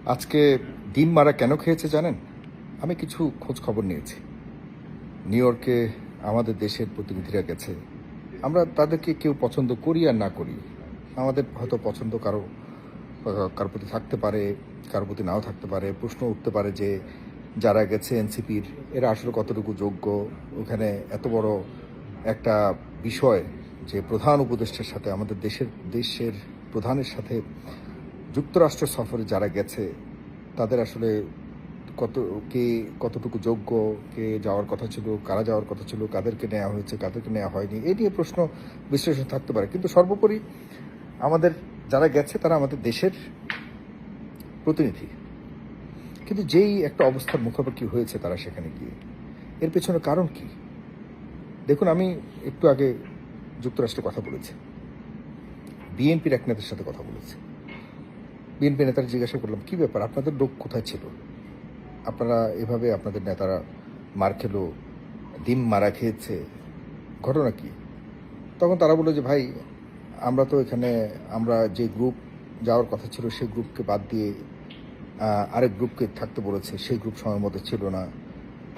আজকে ডিম মারা কেন খেয়েছে জানেন? আমি কিছু খোঁজ খবর নিয়েছি। নিউ ইয়র্কে আমাদের দেশের প্রতিনিধিরা গেছে। আমরা তাদেরকে কেউ পছন্দ করি আর না করি, আমাদের হয়তো পছন্দ কারো প্রতি থাকতে পারে, কারো প্রতি নাও থাকতে পারে। প্রশ্ন উঠতে পারে যে যারা গেছে এনসিপির, এরা আসলে কতটুকু যোগ্য? ওখানে এত বড় একটা বিষয় যে প্রধান উপদেষ্টার সাথে, আমাদের দেশের প্রধানের সাথে যুক্তরাষ্ট্র সফরে যারা গেছে, তাদের আসলে কত কে কতটুকু যোগ্য, কে যাওয়ার কথা ছিল, কারা যাওয়ার কথা ছিল, কাদেরকে নেওয়া হয়েছে, কাদেরকে নেওয়া হয়নি, এই নিয়ে প্রশ্ন বিশ্লেষণ থাকতে পারে। কিন্তু সর্বোপরি আমাদের যারা গেছে তারা আমাদের দেশের প্রতিনিধি। কিন্তু যেই একটা অবস্থার মুখোমুখি হয়েছে তারা সেখানে গিয়ে, এর পেছনে কারণ কি? দেখুন, আমি একটু আগে যুক্তরাষ্ট্রে কথা বলেছি, বিএনপির এক নেতার সাথে কথা বলেছি। বিএনপি নেতারা জিজ্ঞাসা করলাম, কি ব্যাপার, আপনাদের লোক কোথায় ছিল? আপনারা এভাবে আপনাদের নেতারা মার খেলো, ডিম মারা খেয়েছে, ঘটনা কি? তখন তারা বললো যে, ভাই, আমরা যে গ্রুপ যাওয়ার কথা ছিল সেই গ্রুপকে বাদ দিয়ে আরেক গ্রুপকে থাকতে বলেছে, সেই গ্রুপ সময় মতো ছিল না,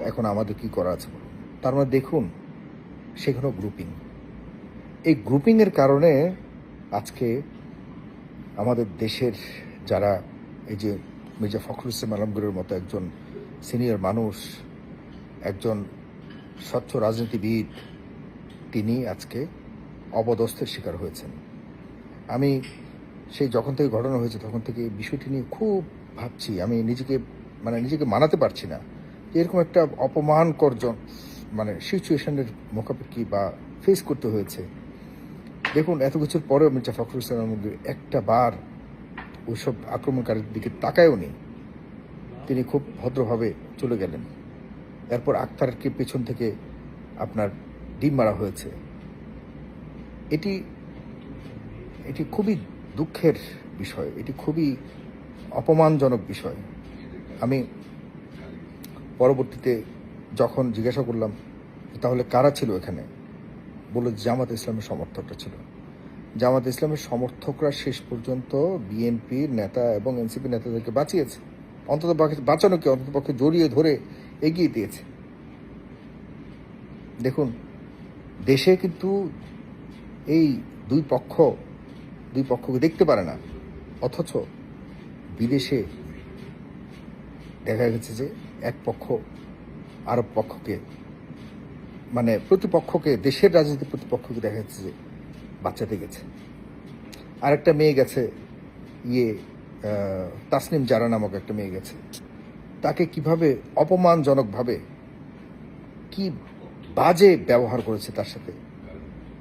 এখন আমাদের কি করা আছে বলুন। তার মানে দেখুন, সেখানে গ্রুপিং, এই গ্রুপিংয়ের কারণে আজকে আমাদের দেশের যারা, এই যে মির্জা ফখরুল ইসলাম আলমগীরের মতো একজন সিনিয়র মানুষ, একজন স্বচ্ছ রাজনীতিবিদ, তিনি আজকে অপদস্থের শিকার হয়েছেন। আমি সেই যখন থেকে ঘটনা হয়েছে তখন থেকে এই বিষয়টি নিয়ে খুব ভাবছি। আমি নিজেকে মানাতে পারছি না যে এরকম একটা অপমানকর সিচুয়েশনের মুখোমুখি বা ফেস করতে হয়েছে। দেখুন, এত কিছুর পরেও মির্জা ফখরুল ইসলাম আলমগীর একটা বার ওইসব আক্রমণকারীর দিকে তাকায়ও নি। তিনি খুব ভদ্রভাবে চলে গেলেন। এরপর আক্তারকে পেছন থেকে আপনার ডিম মারা হয়েছে। এটি এটি খুবই দুঃখের বিষয়, এটি খুবই অপমানজনক বিষয়। আমি পরবর্তীতে যখন জিজ্ঞাসা করলাম তাহলে কারা ছিল এখানে, বলল জামাত ইসলামের সমর্থকরা ছিল। জামাত ইসলামের সমর্থকরা শেষ পর্যন্ত বিএনপির নেতা এবং এনসিপি নেতাদেরকে বাঁচিয়েছে, অন্তত বাঁচানোকে অন্ততপক্ষে জড়িয়ে ধরে এগিয়ে দিয়েছে। দেখুন, দেশে কিন্তু এই দুই পক্ষকে দেখতে পারে না, অথচ বিদেশে দেখা গেছে যে এক পক্ষ আরব পক্ষকে, প্রতিপক্ষকে, দেশের রাজনীতি প্রতিপক্ষকে দেখা যাচ্ছে যে বাঁচাতে গেছে। আরেকটা মেয়ে গেছে, তাসনিম জারা নামক একটা মেয়ে গেছে, তাকে কিভাবে অপমানজনকভাবে, কি বাজে ব্যবহার করেছে তার সাথে।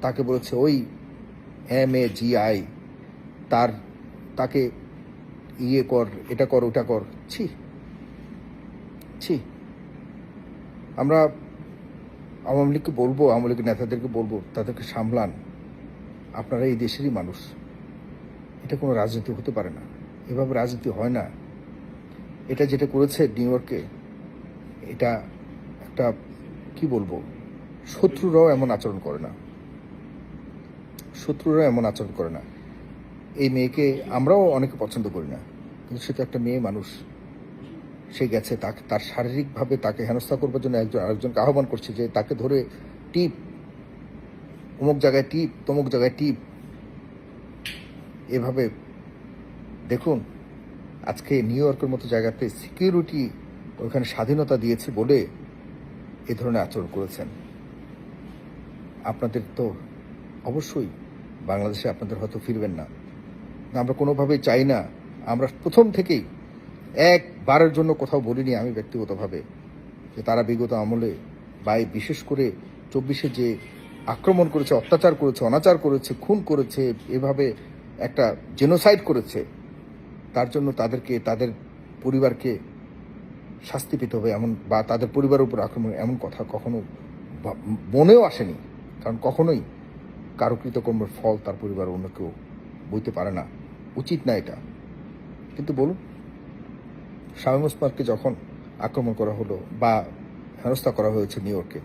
তাকে বলেছে ওই MAGI, তাকে কর, এটা কর, ওটা কর। ছি ছি। আমরা আওয়ামী লীগকে বলবো, আওয়ামী লীগের নেতাদেরকে বলবো, তাদেরকে সামলান, আপনারা এই দেশেরই মানুষ। এটা কোনো রাজনীতি হতে পারে না, এভাবে রাজনীতি হয় না। এটা যেটা করেছে নিউ ইয়র্কে, এটা একটা, কি বলবো, শত্রুরাও এমন আচরণ করে না, এই মেয়েকে আমরাও অনেকে পছন্দ করি না, কিন্তু সে তো একটা মেয়ে মানুষ। সে গেছে, তার শারীরিকভাবে তাকে হেনস্থা করবার জন্য আরেকজনকে আহ্বান করছে যে তাকে ধরে টিপ, অমুক জায়গায় টিপ, তমুক জায়গায় টিপ, এভাবে। দেখুন, আজকে নিউ ইয়র্কের মতো জায়গাতে সিকিউরিটি ওইখানে স্বাধীনতা দিয়েছে বলে এ ধরনের আচরণ করেছেন। আপনাদের তো অবশ্যই বাংলাদেশে আপনাদের হয়তো ফিরবেন না, আমরা কোনোভাবেই চাই না। আমরা প্রথম থেকেই একবারের জন্য কোথাও বলিনি, আমি ব্যক্তিগতভাবে, যে তারা বিগত আমলে বা বিশেষ করে 24-এ যে আক্রমণ করেছে, অত্যাচার করেছে, অনাচার করেছে, খুন করেছে, এভাবে একটা জেনোসাইড করেছে, তার জন্য তাদেরকে, তাদের পরিবারকে শাস্তি পেতে হবে এমন, বা তাদের পরিবারের উপর আক্রমণ, এমন কথা কখনো মনেও আসেনি। কারণ কখনোই কারো কৃতকর্মের ফল তার পরিবার অন্য কেউ বইতে পারে না, উচিত না এটা। কিন্তু বলুন, শামীম ওসমানকে যখন আক্রমণ করা হলো বা হেনস্থা করা হয়েছে নিউ ইয়র্কে,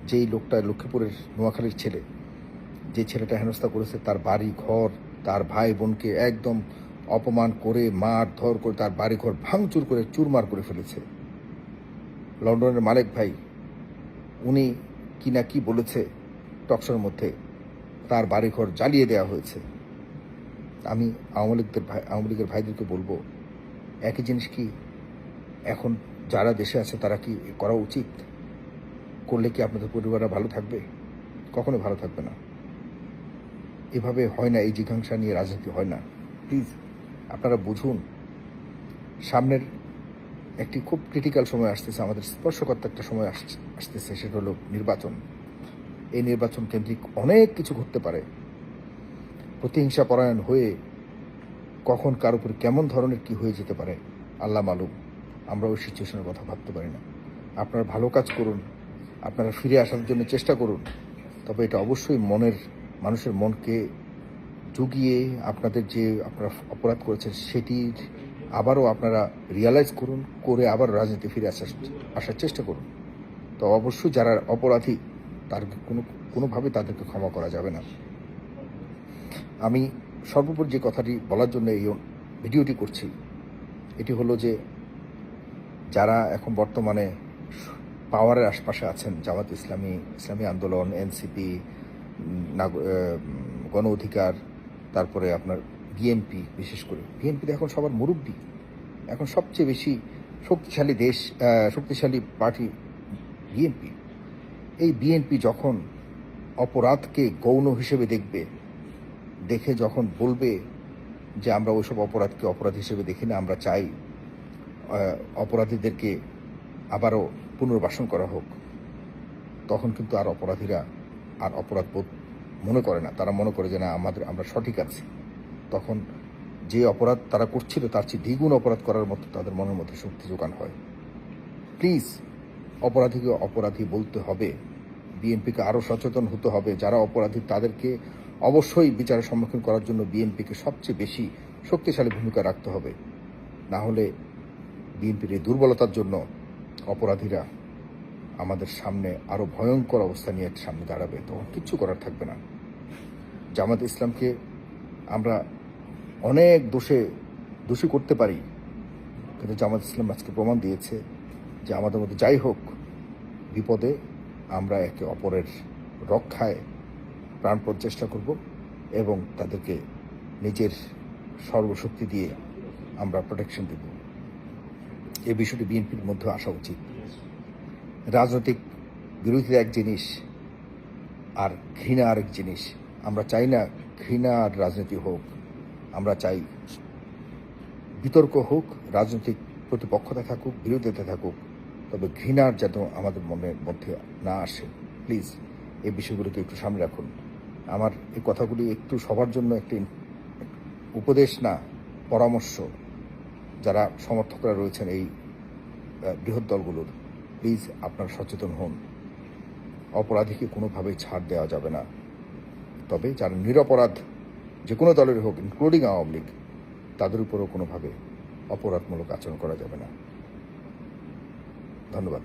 যেই লোকটা লক্ষ্মীপুরের নোয়াখালীর ছেলে, যে ছেলেটা হেনস্থা করেছে, তার বাড়ি ঘর, তার ভাই বোনকে একদম অপমান করে মারধর করে তার বাড়িঘর ভাঙচুর করে চুরমার করে ফেলেছে। লন্ডনের মালিক ভাই উনি কি না কি বলেছে টকশোর মধ্যে, তার বাড়িঘর জ্বালিয়ে দেওয়া হয়েছে। আমি আওয়ামী লীগের ভাইদেরকে বলবো, একই জিনিস কি এখন যারা দেশে আছে তারা কি করা উচিত? করলে কি আপনাদের পরিবাররা ভালো থাকবে? কখনো ভালো থাকবে না। এভাবে হয় না, এই জিজ্ঞাসা নিয়ে রাজনীতি হয় না। প্লিজ আপনারা বুঝুন, সামনের একটি খুব ক্রিটিক্যাল সময় আসতেছে, আমাদের স্পর্শকাতর একটা সময় আসতেছে, সেটা হলো নির্বাচন। এই নির্বাচন কেন্দ্রিক অনেক কিছু ঘটতে পারে। প্রতিহিংসা পরায়ণ হয়ে কখন কার উপর কেমন ধরনের কি হয়ে যেতে পারে আল্লাহ মালুম। আমরা ওই সিচুয়েশনের কথা ভাবতে পারি না। আপনারা ভালো কাজ করুন, আপনারা ফিরে আসার জন্য চেষ্টা করুন, তবে এটা অবশ্যই মানুষের মনকে জুগিয়ে আপনাদের যে আপনারা অপরাধ করেছেন সেটির আবারও আপনারা রিয়ালাইজ করুন, করে আবার রাজনীতি ফিরে আসার চেষ্টা করুন। তো অবশ্যই যারা অপরাধী তার কোনোভাবে তাদেরকে ক্ষমা করা যাবে না। আমি সর্বোপরি যে কথাটি বলার জন্য এই ভিডিওটি করছি, এটি হলো যে যারা এখন বর্তমানে পাওয়ারের আশপাশে আছেন, জামাত ইসলামী আন্দোলন, এনসিপি, গণ অধিকার, তারপরে আপনার বিএনপি, বিশেষ করে বিএনপিতে এখন সবার মুরব্বী, এখন সবচেয়ে বেশি শক্তিশালী পার্টি বিএনপি। এই বিএনপি যখন অপরাধকে গৌণ হিসেবে দেখে যখন বলবে যে আমরা ওইসব অপরাধকে অপরাধ হিসেবে দেখি না, আমরা চাই অপরাধীদেরকে আবারও পুনর্বাসন করা হোক, তখন কিন্তু আর অপরাধীরা আর অপরাধ বোধ মনে করে না। তারা মনে করে যে না, আমরা সঠিক আছি। তখন যে অপরাধ তারা করছিল তার চেয়ে দ্বিগুণ অপরাধ করার মতো তাদের মনের মধ্যে শক্তি যোগান হয়। প্লিজ অপরাধীকে অপরাধী বলতে হবে, বিএনপিকে আরও সচেতন হতে হবে। যারা অপরাধী তাদেরকে অবশ্যই বিচারের সম্মুখীন করার জন্য বিএনপিকে সবচেয়ে বেশি শক্তিশালী ভূমিকা রাখতে হবে। না হলে বিএনপির এই দুর্বলতার জন্য অপরাধীরা আমাদের সামনে আরও ভয়ঙ্কর অবস্থা নিয়ে সামনে দাঁড়াবে, তখন কিচ্ছু করার থাকবে না। জামাত ইসলামকে আমরা অনেক দোষী করতে পারি, কিন্তু জামাত ইসলাম আজকে প্রমাণ দিয়েছে যে আমাদের মধ্যে যাই হোক, বিপদে আমরা একে অপরের রক্ষায় প্রাণপণ চেষ্টা করব এবং তাদেরকে নিজের সর্বশক্তি দিয়ে আমরা প্রোটেকশন দেব। এই বিষয়টি বিএনপির মধ্যে আসা উচিত। রাজনৈতিক বিরোধিতা এক জিনিস আর ঘৃণা আরেক জিনিস। আমরা চাই না ঘৃণা আর রাজনীতি হোক, আমরা চাই বিতর্ক হোক, রাজনৈতিক প্রতিপক্ষতা থাকুক, বিরোধিতা থাকুক, তবে ঘৃণার যেন আমাদের মনের মধ্যে না আসে। প্লিজ এই বিষয়গুলোকে একটু সামনে রাখুন। আমার এই কথাগুলি একটু সবার জন্য একটি উপদেশ না, পরামর্শ। যারা সমর্থকরা রয়েছেন এই বৃহৎ দলগুলোর, প্লিজ আপনারা সচেতন হন। অপরাধীকে কোনোভাবেই ছাড় দেওয়া যাবে না, তবে যারা নিরপরাধ যে কোনো দলের হোক, ইনক্লুডিং আওয়ামী লীগ, তাদের উপরেও কোনোভাবে অপরাধমূলক আচরণ করা যাবে না। ধন্যবাদ।